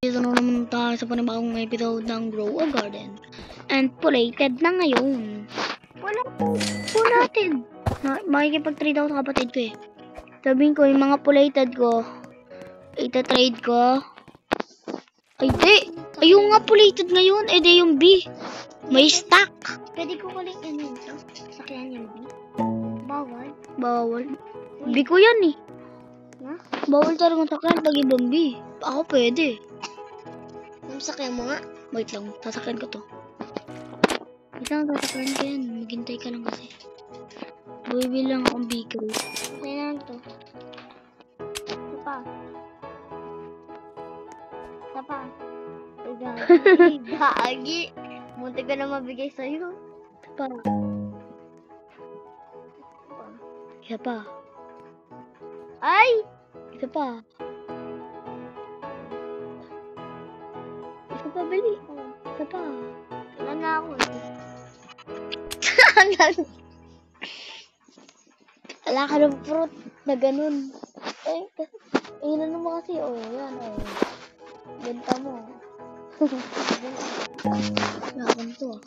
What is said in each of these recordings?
Dito na naman tayo sa panibagong episode ng Grow a Garden. And pulated na ngayon. Wala po natin. Makikipag-trade ako sa kapatid ko eh. Sabihin ko, yung mga pulated ko, ita-trade ko. Ay, di. Ayun nga pulated ngayon. Eh, di yung B. May stack. Pwede ko ulit yun ito. Sakyan yung B. Bawal. Bawal. B ko yan eh. Ha? Bawal talagang sakyan pag ibang B. Ako pwede. Sakyan mo nga. Wait lang, sasakyan ko to. Isang sasakyan ko yan. Maghintay ka lang kasi. Bumibili lang akong bigro. Kaya lang to. Ito pa. Ito pa. Gagi. Munti ka na mabigay sa'yo. Isa pa. Isa pa. Ay! Isa pa. Isa pa, bali. Isa pa. Wala na ako. Wala ka ng fruit na ganun. Eh, ilan mo kasi. Oh, yan. Oh. Benta mo. Nakakam to ah.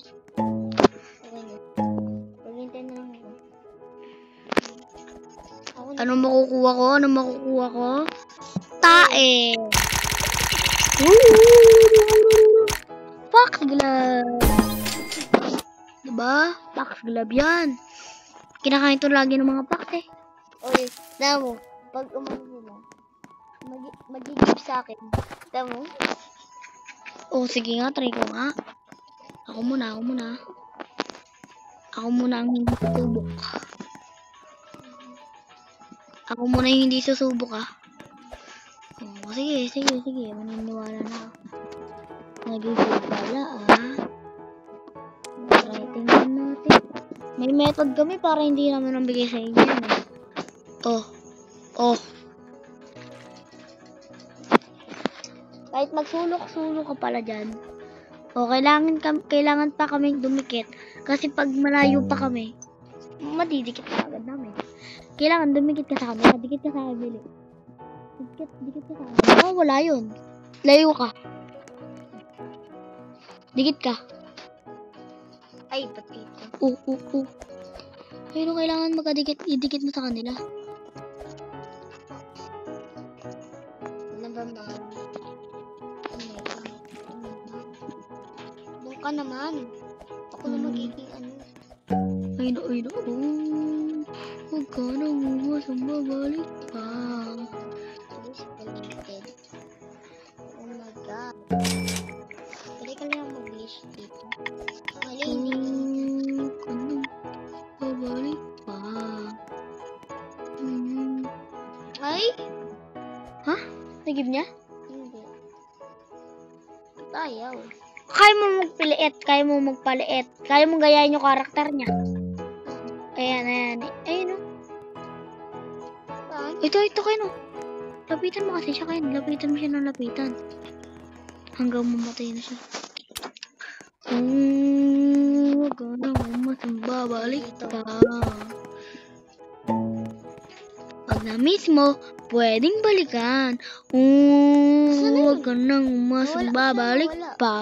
Paghintay na lang ako. Anong makukuha ko? Anong makukuha ko? Tae! Fox glove! Diba? Fox glove yan. Kinakain to lagi ng mga fox eh. Oy, tama mo. Pag umano mo, mag-give sa akin. Tama mo? Oh, sige nga, try ko nga. Ako muna. Ako muna ang hindi susubok. Ako muna yung hindi susubok ah. Oh, sige. Maniniwala na ako. Nag-isip pala ah. Try tingnan natin. May method kami para hindi naman ang bigay sa inyo yan eh. Oh. Kahit magsulok-sulok ka pala dyan. O, kailangan pa kaming dumikit. Kasi pag malayo pa kami, madidikit ka agad namin. Kailangan dumikit ka sa kanila. Dikit ka sa kabili. Dikit ka sa kanila. Oh, wala yun. Layo ka. Dikit ka. Ay, ba't dito? Pero kailangan idikit mo sa kanila. Ano ba mga? Doon ka naman. Ako na magiging ano. Ay na. Huwag ka na bumasang babalik pa. Oh my god. Pwede ka lang mag-wish dito. Malinis. Huwag ka na babalik pa. Ay? Ha? Nagib niya? Hindi. Ayaw. Kaya mo magpaliit. Kaya mo gayahin yung karakter niya. Ayan. Ayun o. Saan? Ito kayo no. Lapitan mo kasi siya kayo. Lapitan mo siya ng lapitan. Hanggang mamatay na siya. Huwag ka na bumasang babalik pa. Pag na-miss mo, pwedeng balikan. Huwag ka na bumasang babalik pa.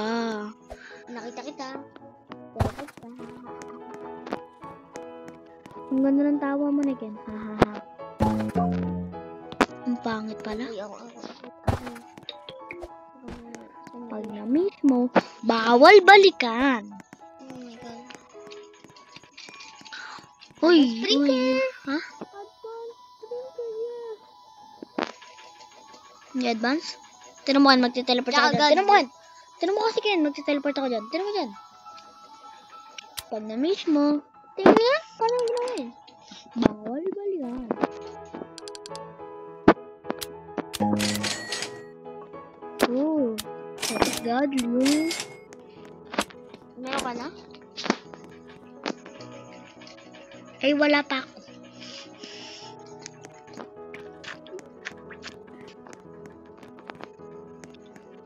Nakita kita. Ang ganda ng tawa mo na Ken. Hahaha. Ang pangit pala. Pag na-miss mo, bawal balikan. Oh my god. Uy. Ha? Yung advance? Tinan mo kan, magte-teleport ako dyan. Tinan mo kasi Ken, magte-teleport ako dyan. Tinan mo dyan. Pag na-miss mo, tingnan yan. Paano ang ginawa yun? Bawal balikan. Oh, that's godly. Meron ka na? Ay, wala pa ako.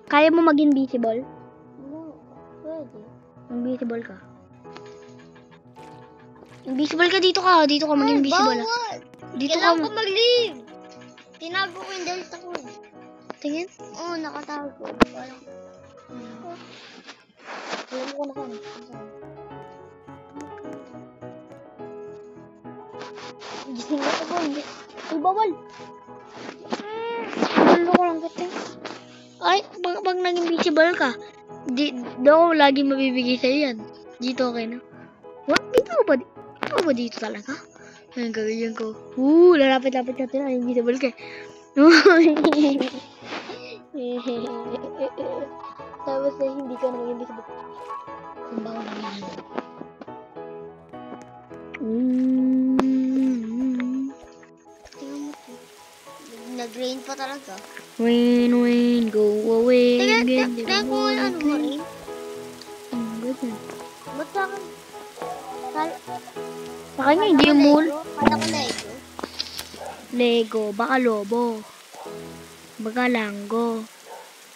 Kaya mo mag-invisible? No, pwede. Invisible ka. Invisible ka dito ka. Dito ka mag-invisible. Bawal! Dito Kailangan ka. ko mag-leave! Tinago ko yung delta ko. Tingin. Oo, nakatago. Parang, alam ko na kung gising na ako. Ay, bawal. Gulo ko lang kita. Ay, pag naging visible ka, di ako lagi mabibigay sa'yo yan. Dito okay na. What? Dito ba dito talaga? Ayun, gagawin ko. Lalapit-lapit natin na invisible ka. Tapos na hindi ka na maging visible. Ang bago na yan. Tingnan mo to. Nag-rain pa talaga. Rain, go away. Tingnan ko ano mo rin. Ganyan. Ba't sa akin? Sa kanya, hindi yung mul. Kala ko Lego. Lego, baka lobo. Baka langgo.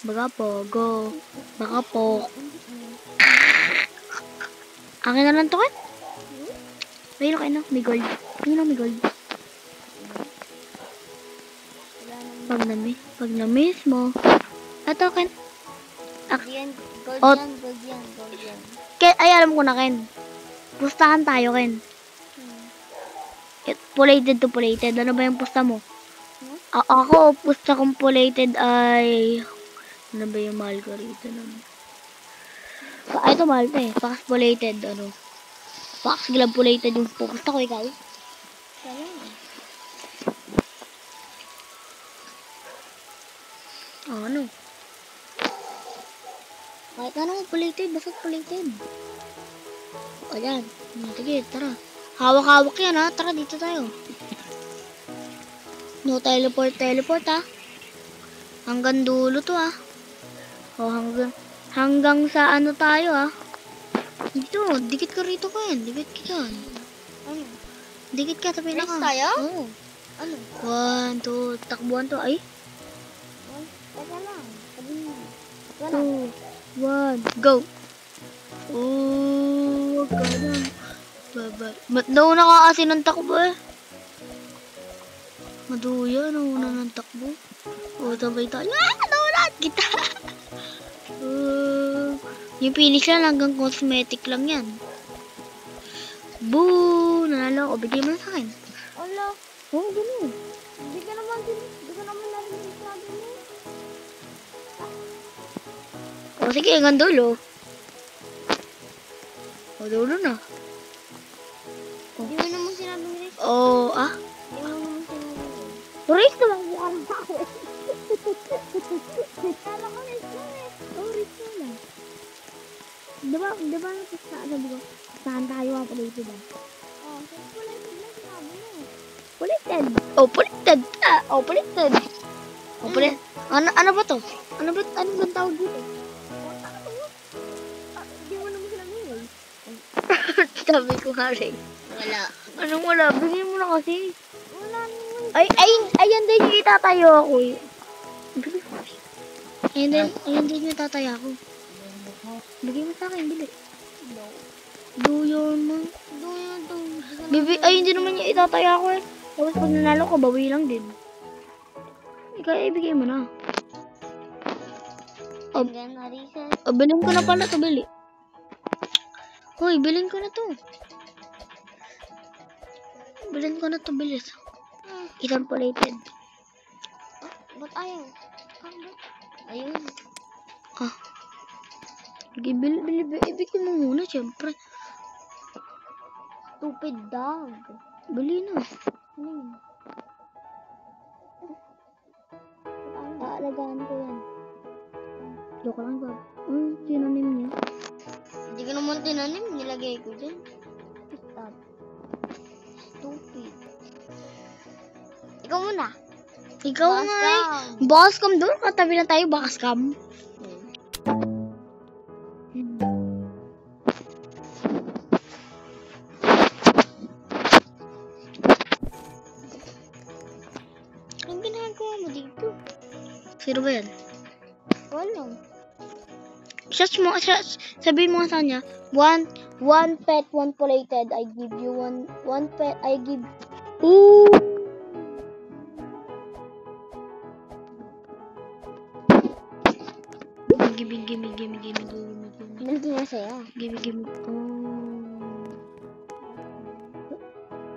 Baka pogo. Baka pok. Akin na lang to, kan? Ayun, okay na. May gold. Ayun na, may gold. Pag na-miss mo. Ito, Ken. Gold Oh. yan, gold yan, gold yan. Ay, alam ko na, Ken. Pustahan tayo, Ken. Pulated to pulated. Ano ba yung pusta mo? Ako, pusta kong pulated ay... Ano ba yung mahal ko rito nun? Ay, ito mahal pa eh. Pax pulated, ano? Pax glove pulated yung pupusta ko, ikaw. Ano? Kahit ano, pulated, basta pulated. O, yan. Sige, tara. Hawak-hawak yan, ha? Tara, dito tayo. No teleport, ha? Hanggang dulo to, ha? O, hanggang sa ano tayo, ha? Dito, dikit ka rito, Ken. Dikit ka dyan. Ano? Dikit ka sa pinaka. Race tayo? Oo. Ano? 1, 2, takbuhan to. Ay, Teka lang. Sabi mo. 2, 1, go! Oh, wag ka lang. Baba. Ba't daw nakakasi ng takbo eh? Maduya, nauna ng takbo. O, sabay tayo. Naulat kita! Yung finish lang hanggang cosmetic lang yan. Boo! Nanalo ako. Bigay mo na sa akin. Ala, Oo, ganun. hindi ka naman narinig sabi mo. O, sige, hanggang dulo. O, dulo na. Hindi mo naman sinabi ni Rick. O, Hindi mo naman sinabi ni Rick. Race na lang mukha ng tao eh. Kala ko Rick mo eh. Oh, race na lang. Diba sabi ko, saan tayo ang pulated ah? Oh, kulay lang sinabi mo. Pulated. Oh, pulated. Pulated. Oh, pulated. Ano ba to? Ano ba tawag dito? Hindi mo naman sinabi ni Rick. Sabi ko nga rin. Wala. Anong wala? Bigyan mo na kasi. Wala naman. Ayan din yung itatayo ako eh. Ayan din yung itatayo ako. Bigyan mo sa akin, bili. No. Do your man. Doon to. Ayun din naman yung itatayo ako eh. Tapos pag nanalo ko, bawi lang din. Ikaw, ibigay mo na. Hanggang na-reset. Bilhin ko na pala to, bili. Hoy, bilhin ko na to. Bilhin ko na to, bilis. Isang pulated. Ba't ayaw? Ba't? Ayun. Sige, ibigay mo muna, syempre. Stupid dog. Bili na. Aalagaan ko yan. Joke lang, Bob. Sinonym niya. Hindi ko naman tinanim. Nilagay ko dyan. Stop. Stupid. Ikaw muna. Ikaw nga eh. Bascam. Bascam doon. Katabi na tayo, Bascam. Anong ginagawa mo dito? Sino ba yan? Wala. Sabihin mo nga sa kanya, one pet, one pulated. I give you one pet, I give... Ooh! Nandito na sa'yo. Gimme. Oh.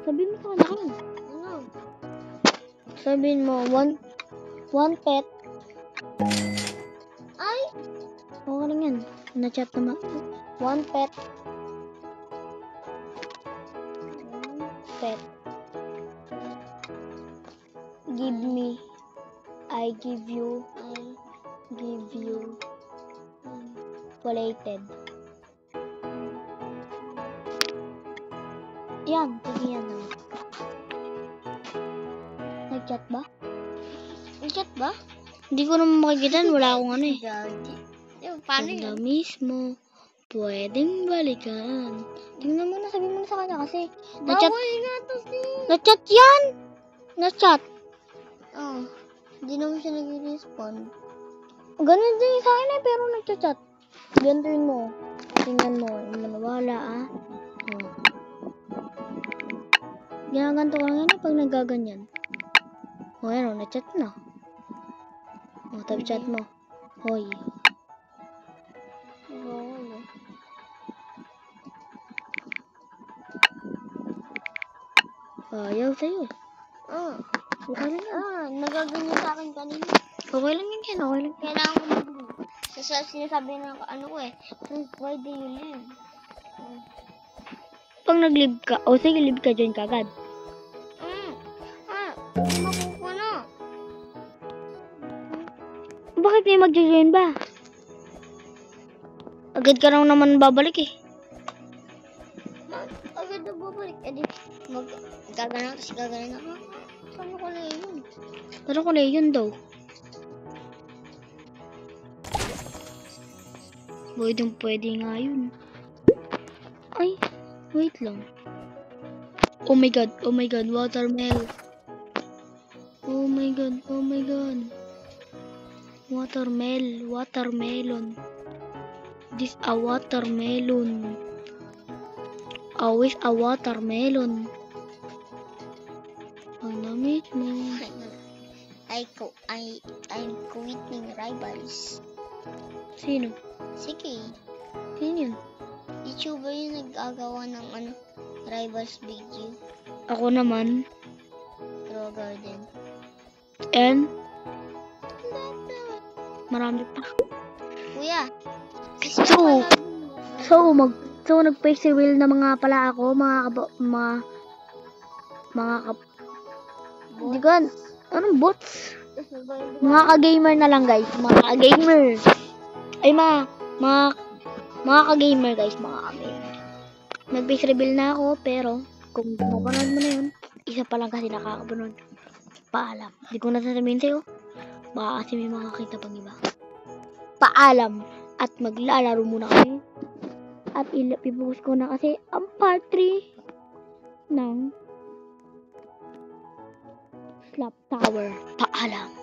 Sabihin mo sa kanya. Ano? Sabihin mo, one pet. Ay! Okay lang yan. Na-chat naman. One pet. Pet. Give me. I give you. Give you. Plated. Yan. Sige yan naman. Nag-chat ba? Nag-chat ba? Hindi ko naman makikita. Wala akong ano eh. Gagi. Paano Ganda yun? mismo. Pwedeng balikan. Tingnan mo na. Sabi mo na sa kanya kasi. Na-chat. Bawal nga to Na-chat yan. Na-chat. Oh. Hindi naman siya nag-respond. Ganun din sa akin eh. Pero nag-chat. Gantuin mo. Tingnan mo. Manawala ah. Oh. Ginaganto ko lang yan eh. Pag nagaganyan. O yan o. Na-chat na. O. Tabi chat mo. Hoy. Bawal eh. Ayaw sa'yo. Ah. Okay lang yan. Nagaganyan sa akin kanina. Okay lang yan. Okay lang yan. Kailangan ko mag-leave. Kasi sinasabi ng ano ko eh. Why do you leave? Pag nag-leave ka. O sige, leave ka dyan kagad. Makukuha. Bakit may mag-join ba? Agad ka lang naman babalik eh. Agad na babalik. Eh di, gagana kasi gagana na. Saan ko na yun? Pero ko yun daw. Pwede nga yun. Ay, wait lang. Oh my god, watermelon. Oh my god. Watermelon. This a watermelon. Always a watermelon. Ang namit mo. I'm quitting rivals. Sino? Sige. Sino yun? YouTuber yung nag-agawa ng rivals video. Ako naman. Grow Garden. And marami pa. Kuya. So nag-face reveal na mga pala ako, Hindi ko, anong bots? Mga ka-gamer na lang guys, mga ka-gamer. Ay mga ka-gamer guys, mga ka-gamer. Nag-face reveal na ako, pero kung mapanood mo na yun, isa pa lang kasi nakakapanood. Paalam. Hindi ko nasasabihin sa'yo. Baka kasi may makakita pang iba. Paalam. At maglalaro muna kami. At ipopost ko na kasi ang part 3 ng Slap Tower. Paalam.